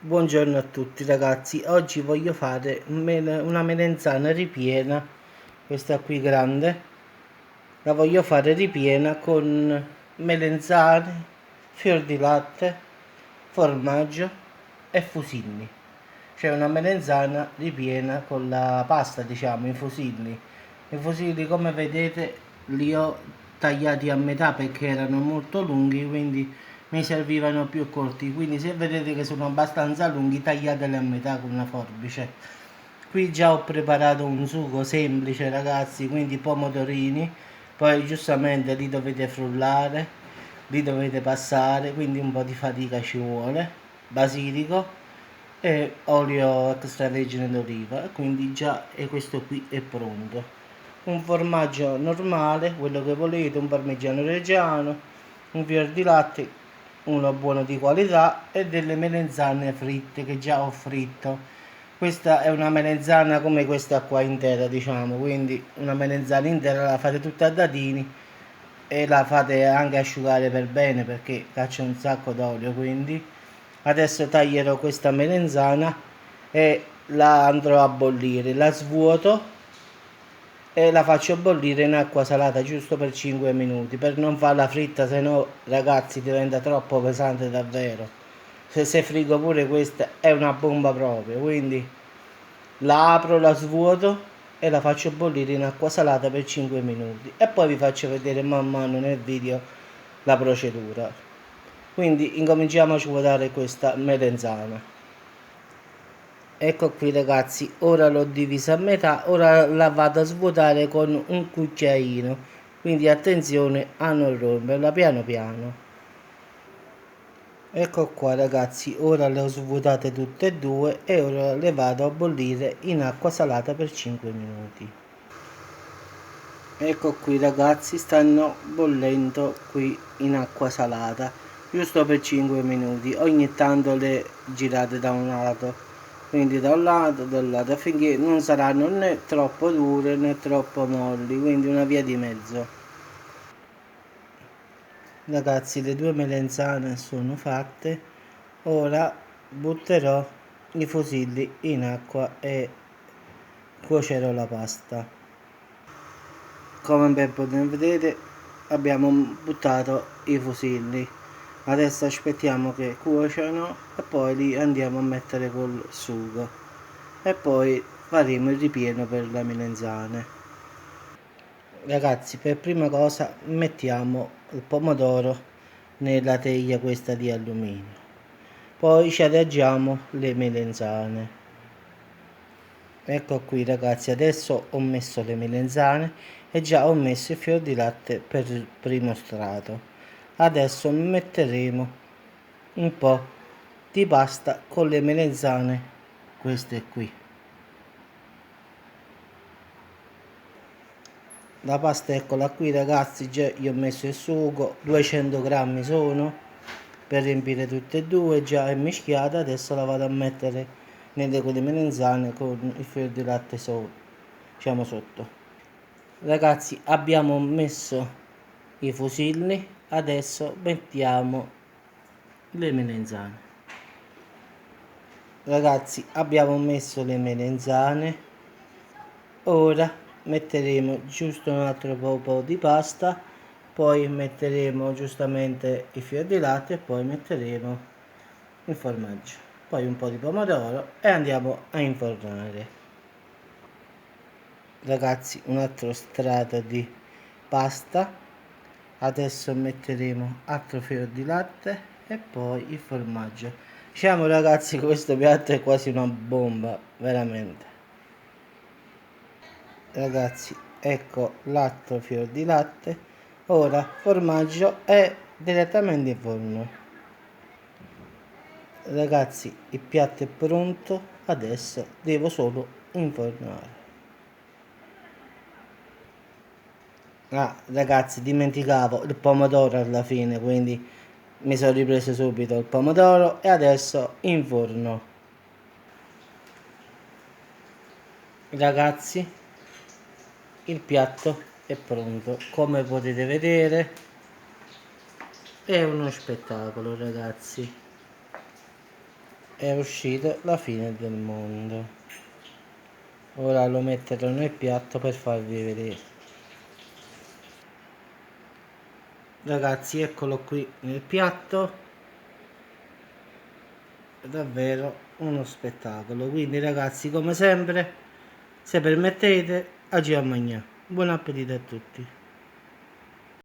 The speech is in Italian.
Buongiorno a tutti ragazzi, oggi voglio fare una melenzana ripiena, questa qui grande, la voglio fare ripiena con melenzane, fior di latte, formaggio e fusilli. Cioè una melenzana ripiena con la pasta, diciamo, i fusilli. I fusilli, come vedete, li ho tagliati a metà perché erano molto lunghi, quindi mi servivano più corti. Quindi se vedete che sono abbastanza lunghi, tagliateli a metà con una forbice. Qui già ho preparato un sugo semplice ragazzi, quindi pomodorini, poi giustamente li dovete frullare, li dovete passare, quindi un po' di fatica ci vuole, basilico e olio extravergine d'oliva, quindi già questo qui è pronto. Un formaggio normale, quello che volete, un parmigiano reggiano, un fior di latte, uno buono di qualità e delle melenzane fritte che già ho fritto. Questa è una melenzana come questa qua intera, diciamo, quindi una melenzana intera la fate tutta a dadini e la fate anche asciugare per bene perché caccia un sacco d'olio. Quindi adesso taglierò questa melenzana e la andrò a bollire, la svuoto e la faccio bollire in acqua salata giusto per 5 minuti per non farla fritta, se no ragazzi diventa troppo pesante davvero. Se frigo pure questa è una bomba proprio, quindi la apro, la svuoto e la faccio bollire in acqua salata per 5 minuti e poi vi faccio vedere man mano nel video la procedura. Quindi incominciamo a svuotare questa melenzana. Ecco qui ragazzi, ora l'ho divisa a metà, ora la vado a svuotare con un cucchiaino, quindi attenzione a non romperla piano piano. Ecco qua ragazzi, ora le ho svuotate tutte e due e ora le vado a bollire in acqua salata per 5 minuti. Ecco qui ragazzi, stanno bollendo qui in acqua salata, giusto per 5 minuti, ogni tanto le girate da un lato, quindi da un lato, dall'altro, affinché non saranno né troppo dure né troppo molli, quindi una via di mezzo. Ragazzi, le due melenzane sono fatte, ora butterò i fusilli in acqua e cuocerò la pasta. Come ben potete vedere abbiamo buttato i fusilli, adesso aspettiamo che cuociano e poi li andiamo a mettere col sugo e poi faremo il ripieno per le melenzane. Ragazzi, per prima cosa mettiamo il pomodoro nella teglia questa di alluminio, poi ci adagiamo le melenzane. Ecco qui ragazzi, adesso ho messo le melenzane e già ho messo il fior di latte per il primo strato. Adesso metteremo un po' di pasta con le melenzane, queste qui. La pasta eccola qui ragazzi, già io ho messo il sugo, 200 grammi sono per riempire tutte e due, già è mischiata. Adesso la vado a mettere nelle quelle melenzane con il fior di latte diciamo sotto. Ragazzi, abbiamo messo i fusilli, adesso mettiamo le melenzane. Ragazzi, abbiamo messo le melenzane, ora metteremo giusto un altro po' di pasta, poi metteremo giustamente i fior di latte e poi metteremo il formaggio, poi un po' di pomodoro e andiamo a infornare. Ragazzi, un altro strato di pasta, adesso metteremo altro fior di latte e poi il formaggio. Diciamo ragazzi, questo piatto è quasi una bomba, veramente. Ragazzi, ecco l'altro fior di latte, ora formaggio e direttamente in forno. Ragazzi, il piatto è pronto, adesso devo solo infornare. Ah, ragazzi, dimenticavo il pomodoro alla fine, quindi mi sono ripreso subito il pomodoro e adesso in forno. Ragazzi, il piatto è pronto, come potete vedere è uno spettacolo ragazzi, è uscita la fine del mondo. Ora lo metterò nel piatto per farvi vedere. Ragazzi, eccolo qui nel piatto, è davvero uno spettacolo. Quindi ragazzi, come sempre, se permettete, agì a mangiare. Buon appetito a tutti.